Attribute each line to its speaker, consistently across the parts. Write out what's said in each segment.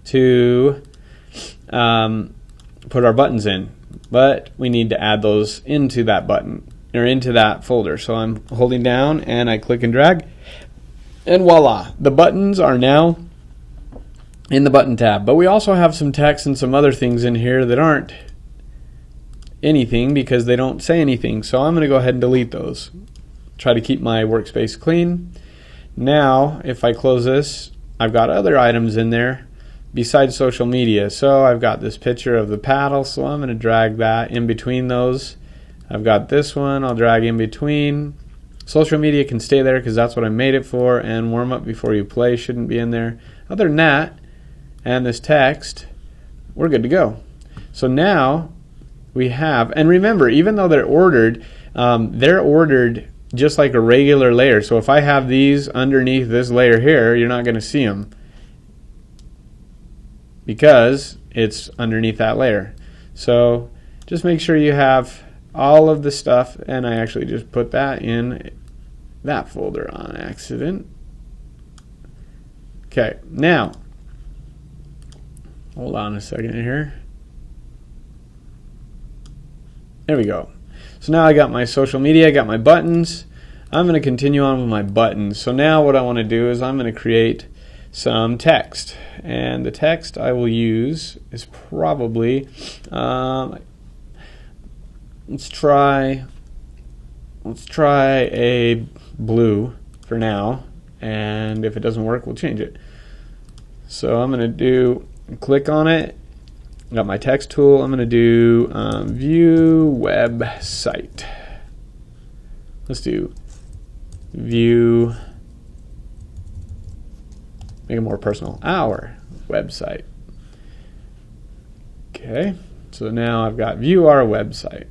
Speaker 1: to put our buttons in, but we need to add those into that button or into that folder. So I'm holding down and I click and drag, and voila, the buttons are now in the button tab. But we also have some text and some other things in here that aren't anything because they don't say anything. So I'm going to go ahead and delete those. Try to keep my workspace clean. Now, if I close this, I've got other items in there besides social media. So I've got this picture of the paddle, so I'm going to drag that in between those. I've got this one, I'll drag in between. Social media can stay there because that's what I made it for, and warm up before you play shouldn't be in there. Other than that, and this text, we're good to go. So now we have, and remember, even though they're ordered just like a regular layer. So if I have these underneath this layer here, you're not going to see them because it's underneath that layer. So just make sure you have all of the stuff, and I actually just put that in that folder on accident. Okay, now hold on a second here. There we go. So now I got my social media, I got my buttons. I'm going to continue on with my buttons. So now what I want to do is I'm going to create some text. And the text I will use is probably, let's try a blue for now. And if it doesn't work, we'll change it. So I'm going to click on it. Got my text tool. I'm going to do view website. Let's do view, make it more personal, our website. Okay, so now I've got view our website.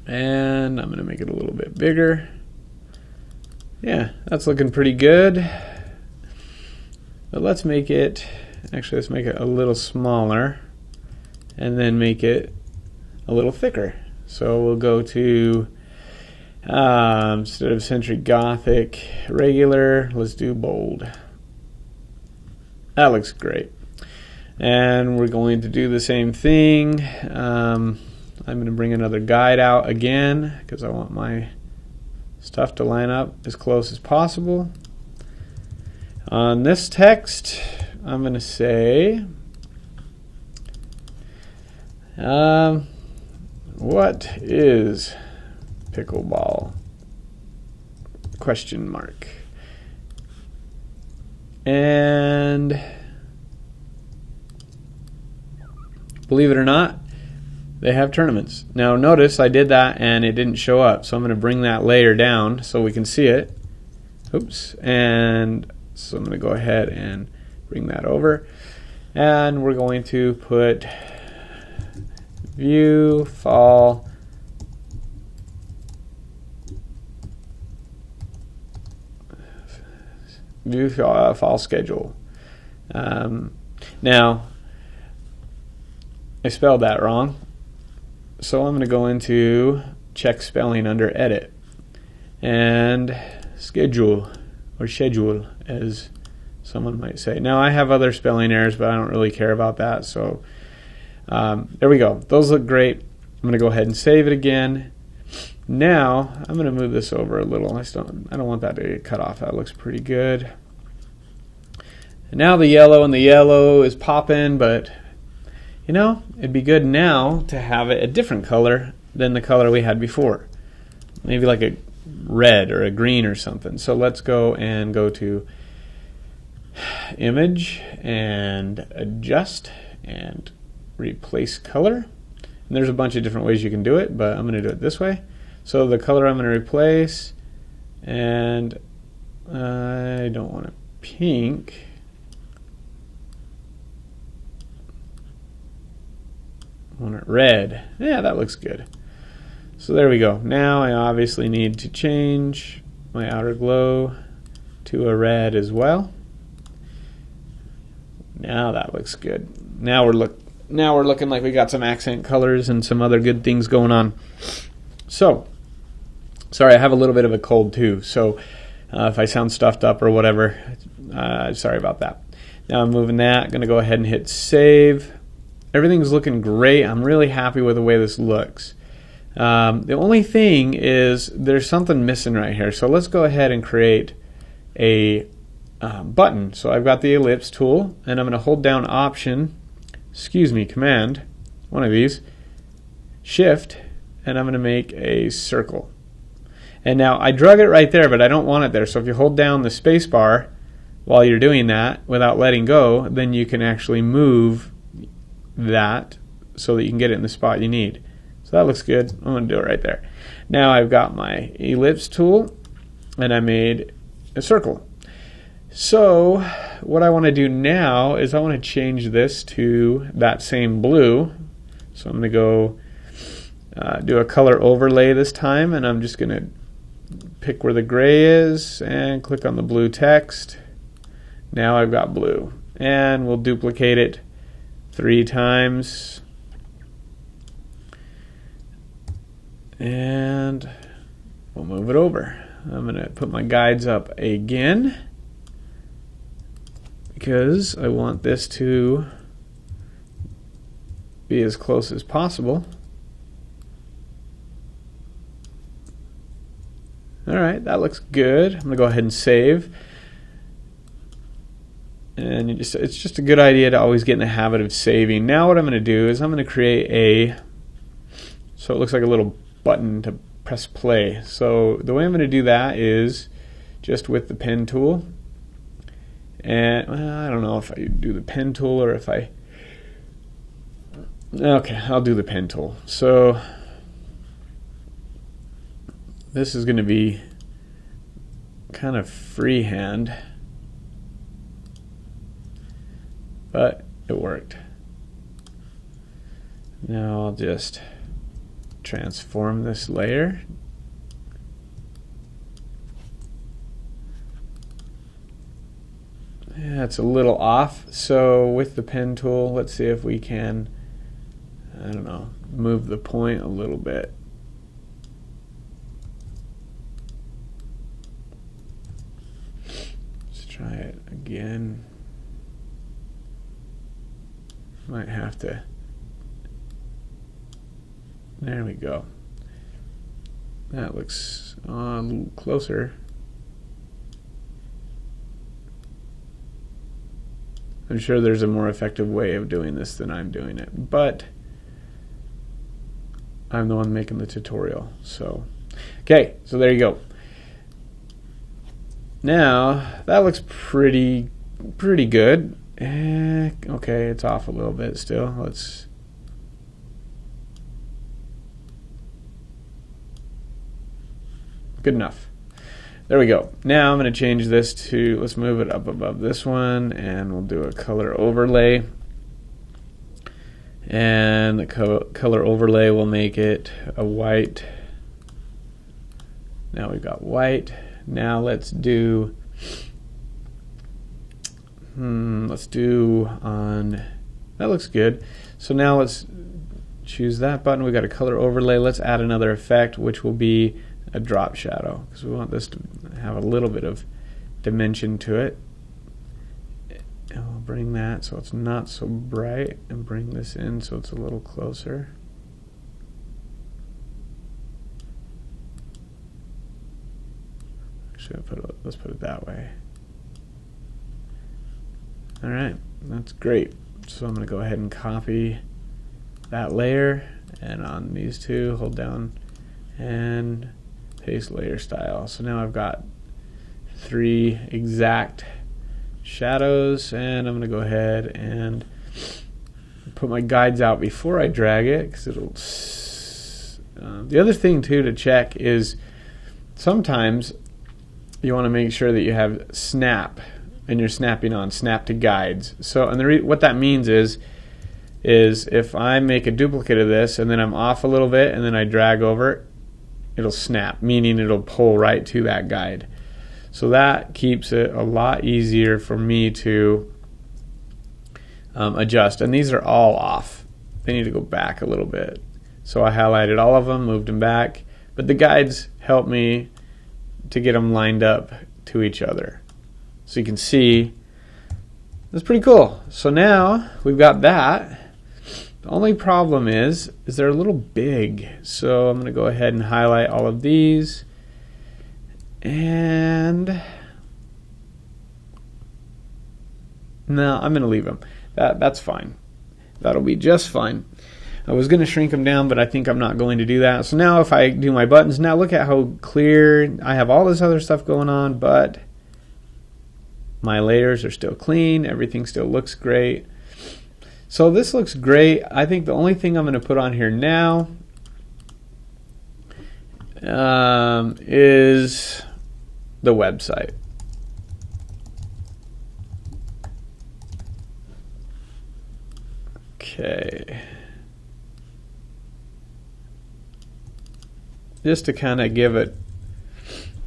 Speaker 1: And I'm going to make it a little bit bigger. Yeah, that's looking pretty good. But let's make it a little smaller and then make it a little thicker. So we'll go to, instead of Century Gothic regular, let's do bold. That looks great. And we're going to do the same thing. I'm going to bring another guide out again because I want my stuff to line up as close as possible. On this text, I'm going to say, what is pickleball? Question mark. And believe it or not, they have tournaments. Now notice I did that and it didn't show up, so I'm going to bring that layer down so we can see it. Oops. And so I'm going to go ahead and bring that over, and we're going to put view fall fall schedule. Now I spelled that wrong, so I'm going to go into check spelling under edit and schedule, or schedule as someone might say. Now I have other spelling errors, but I don't really care about that. So there we go. Those look great. I'm going to go ahead and save it again. Now I'm going to move this over a little. I don't want that to get cut off. That looks pretty good. And now the yellow is popping, but you know, it'd be good now to have it a different color than the color we had before. Maybe like a red or a green or something. So let's go to image and adjust and replace color. And there's a bunch of different ways you can do it, but I'm going to do it this way. So the color I'm going to replace, and I don't want a pink. I want it red. Yeah, that looks good. So there we go. Now I obviously need to change my outer glow to a red as well. Now that looks good. Now we're looking like we got some accent colors and some other good things going on. So, sorry, I have a little bit of a cold too. So if I sound stuffed up or whatever, sorry about that. Now I'm moving that. Going to go ahead and hit save. Everything's looking great. I'm really happy with the way this looks. The only thing is there's something missing right here. So let's go ahead and create a button. So I've got the ellipse tool, and I'm going to hold down Command, one of these, Shift, and I'm going to make a circle. And now I drug it right there, but I don't want it there. So if you hold down the space bar while you're doing that without letting go, then you can actually move that so that you can get it in the spot you need. So that looks good. I'm going to do it right there. Now I've got my ellipse tool, and I made a circle. So what I want to do now is I want to change this to that same blue. So I'm going to go do a color overlay this time, and I'm just going to pick where the gray is and click on the blue text. Now I've got blue, and we'll duplicate it 3 times, and we'll move it over. I'm going to put my guides up again because I want this to be as close as possible. Alright, that looks good. I'm going to go ahead and save. And it's just a good idea to always get in the habit of saving. Now what I'm going to do is I'm going to create so it looks like a little button to press play. So the way I'm going to do that is just with the pen tool. And I don't know if I do the pen tool or if okay, I'll do the pen tool. So this is going to be kind of freehand, but it worked. Now I'll just transform this layer. Yeah, it's a little off. So with the pen tool, let's see if we can, I don't know, move the point a little bit. Let's try it again. Might have to. There we go. That looks a little closer. I'm sure there's a more effective way of doing this than I'm doing it, but I'm the one making the tutorial. So, okay, so there you go. Now that looks pretty good. Okay, it's off a little bit still. Let's. Good enough. There we go. Now I'm going to change this to, let's move it up above this one, and we'll do a color overlay. And the color overlay will make it a white. Now we've got white. Now let's do on, that looks good. So now let's choose that button. We've got a color overlay. Let's add another effect, which will be a drop shadow, because we want this to have a little bit of dimension to it. And we'll bring that so it's not so bright, and bring this in so it's a little closer. Actually, let's put it that way. Alright, that's great. So I'm going to go ahead and copy that layer, and on these two, hold down and paste layer style. So now I've got 3 exact shadows, and I'm going to go ahead and put my guides out before I drag it, because it'll. The other thing too to check is sometimes you want to make sure that you have snap, and you're snapping on snap to guides. So, and what that means is if I make a duplicate of this and then I'm off a little bit and then I drag over, it'll snap, meaning it'll pull right to that guide. So that keeps it a lot easier for me to adjust. And these are all off. They need to go back a little bit. So I highlighted all of them, moved them back, but the guides help me to get them lined up to each other. So you can see That's pretty cool. So now we've got that. The only problem is they're a little big. So I'm going to go ahead and highlight all of these. And no, I'm going to leave them. That's fine. That'll be just fine. I was going to shrink them down, but I think I'm not going to do that. So now if I do my buttons, now look at how clear. I have all this other stuff going on, but my layers are still clean. Everything still looks great. So this looks great. I think the only thing I'm going to put on here now is the website. Okay. Just to kind of give it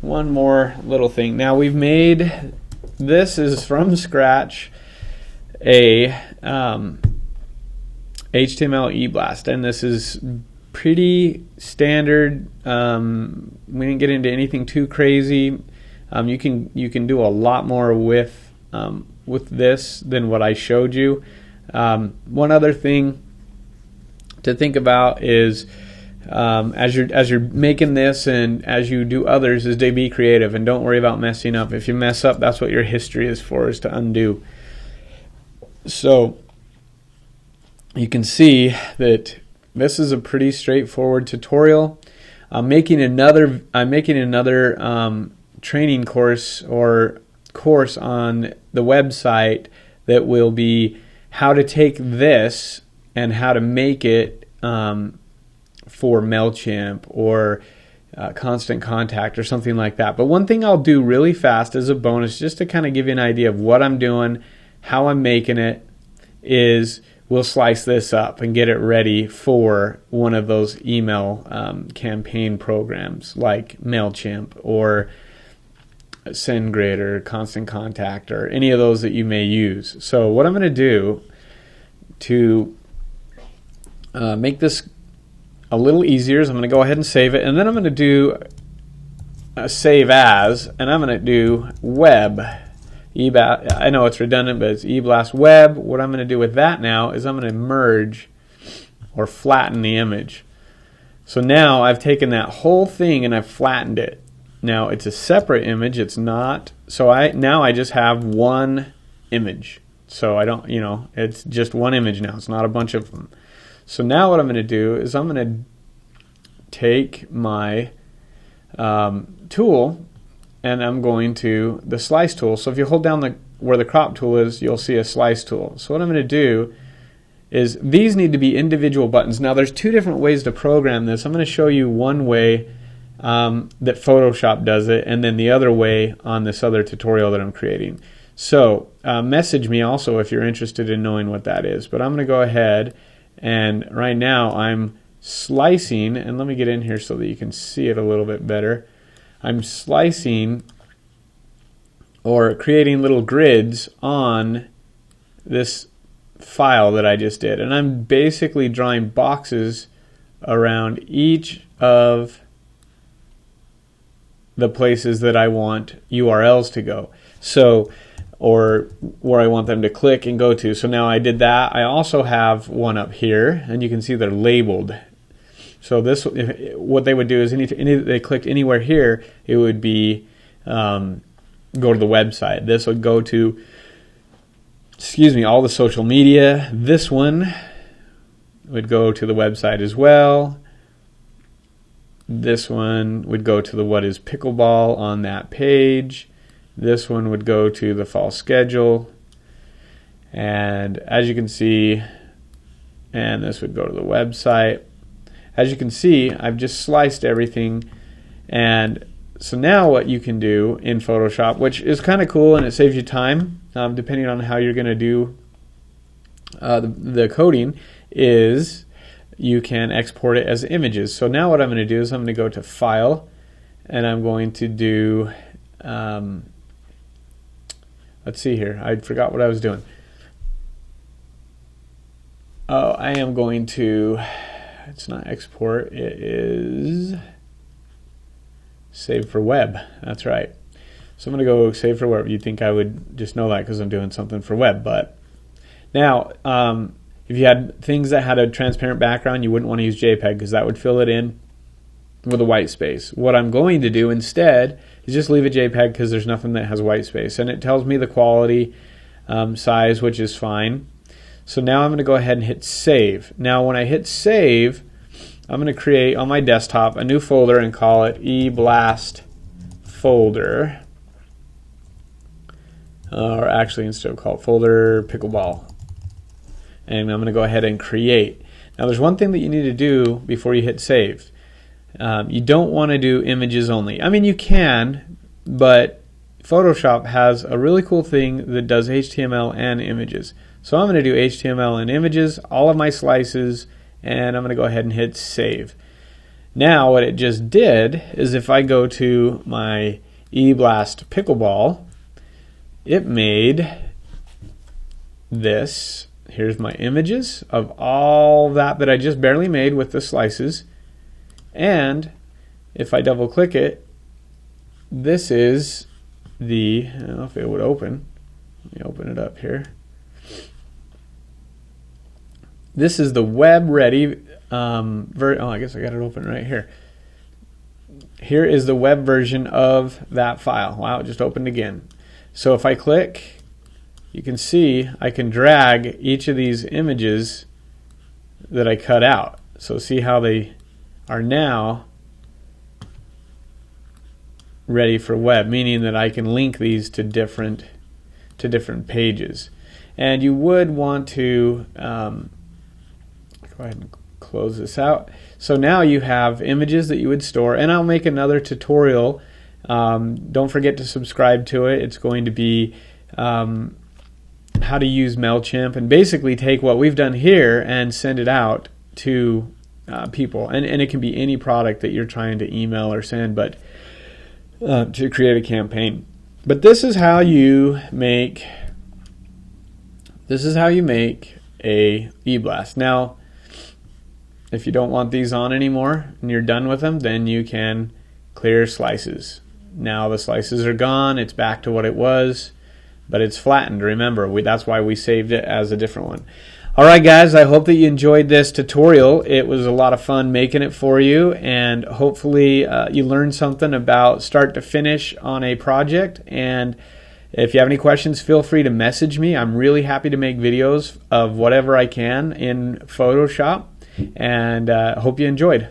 Speaker 1: one more little thing. Now we've made, this is from scratch, a HTML e-blast, and this is pretty standard. We didn't get into anything too crazy. You can do a lot more with this than what I showed you. One other thing to think about is as you're making this and as you do others is to be creative and don't worry about messing up. If you mess up, that's what your history is for, is to undo. So you can see that this is a pretty straightforward tutorial. I'm making another training course or course on the website that will be how to take this and how to make it for MailChimp or Constant Contact or something like that. But one thing I'll do really fast as a bonus, just to kind of give you an idea of what I'm doing, how I'm making it, is we'll slice this up and get it ready for one of those email campaign programs like MailChimp or SendGrid or Constant Contact or any of those that you may use. So what I'm going to do to make this a little easier is I'm going to go ahead and save it, and then I'm going to do a save as, and I'm going to do web. I know it's redundant, but it's eBlast web. What I'm going to do with that now is I'm going to merge or flatten the image. So now I've taken that whole thing and I've flattened it. Now it's a separate image. It's not. So now I just have one image. So I don't, it's just one image now. It's not a bunch of them. So now what I'm going to do is I'm going to take my tool and I'm going to the slice tool. So if you hold down where the crop tool is, you'll see a slice tool. So what I'm going to do is these need to be individual buttons. Now there's two different ways to program this. I'm going to show you one way that Photoshop does it, and then the other way on this other tutorial that I'm creating. So message me also if you're interested in knowing what that is. But I'm going to go ahead, and right now I'm slicing, and let me get in here so that you can see it a little bit better. I'm slicing or creating little grids on this file that I just did, and I'm basically drawing boxes around each of the places that I want URLs to go, so or where I want them to click and go to. So now I did that. I also have one up here, and you can see they're labeled. So this, what they would do is they clicked anywhere here, it would be go to the website. This would go to, all the social media. This one would go to the website as well. This one would go to the what is pickleball on that page. This one would go to the fall schedule. And as you can see, and this would go to the website. As you can see, I've just sliced everything. And so now what you can do in Photoshop, which is kind of cool and it saves you time, depending on how you're going to do the coding, is you can export it as images. So now what I'm going to do is I'm going to go to File, and I'm going to do, let's see here, I forgot what I was doing. Oh, I am going to, it's not export, it is save for web. That's right. So I'm going to go save for web. You'd think I would just know that because I'm doing something for web. But now, if you had things that had a transparent background, you wouldn't want to use JPEG because that would fill it in with a white space. What I'm going to do instead is just leave it JPEG because there's nothing that has white space. And it tells me the quality, size, which is fine. So now I'm going to go ahead and hit save. Now when I hit save, I'm going to create on my desktop a new folder and call it eBlast folder. Or actually, instead of call it folder pickleball. And I'm going to go ahead and create. Now there's one thing that you need to do before you hit save. You don't want to do images only. I mean, you can, but Photoshop has a really cool thing that does HTML and images. So I'm going to do HTML and images, all of my slices, and I'm going to go ahead and hit save. Now what it just did is if I go to my eBlast pickleball, it made this. Here's my images of all that I just barely made with the slices. And if I double click it, this is the, I don't know if it would open. Let me open it up here. This is the web ready I guess I got it open right here. Here is the web version of that file. Wow, it just opened again. So if I click, you can see I can drag each of these images that I cut out. So see how they are now ready for web, meaning that I can link these to different pages. And you would want to go ahead and close this out. So now you have images that you would store, and I'll make another tutorial. Don't forget to subscribe to it. It's going to be how to use MailChimp and basically take what we've done here and send it out to people. And it can be any product that you're trying to email or send, but to create a campaign. But this is how you make a eBlast. Now, if you don't want these on anymore and you're done with them, then you can clear slices. Now the slices are gone, it's back to what it was, but it's flattened. Remember, that's why we saved it as a different one. Alright guys, I hope that you enjoyed this tutorial. It was a lot of fun making it for you, and hopefully you learned something about start to finish on a project. And if you have any questions, feel free to message me. I'm really happy to make videos of whatever I can in Photoshop, and hope you enjoyed.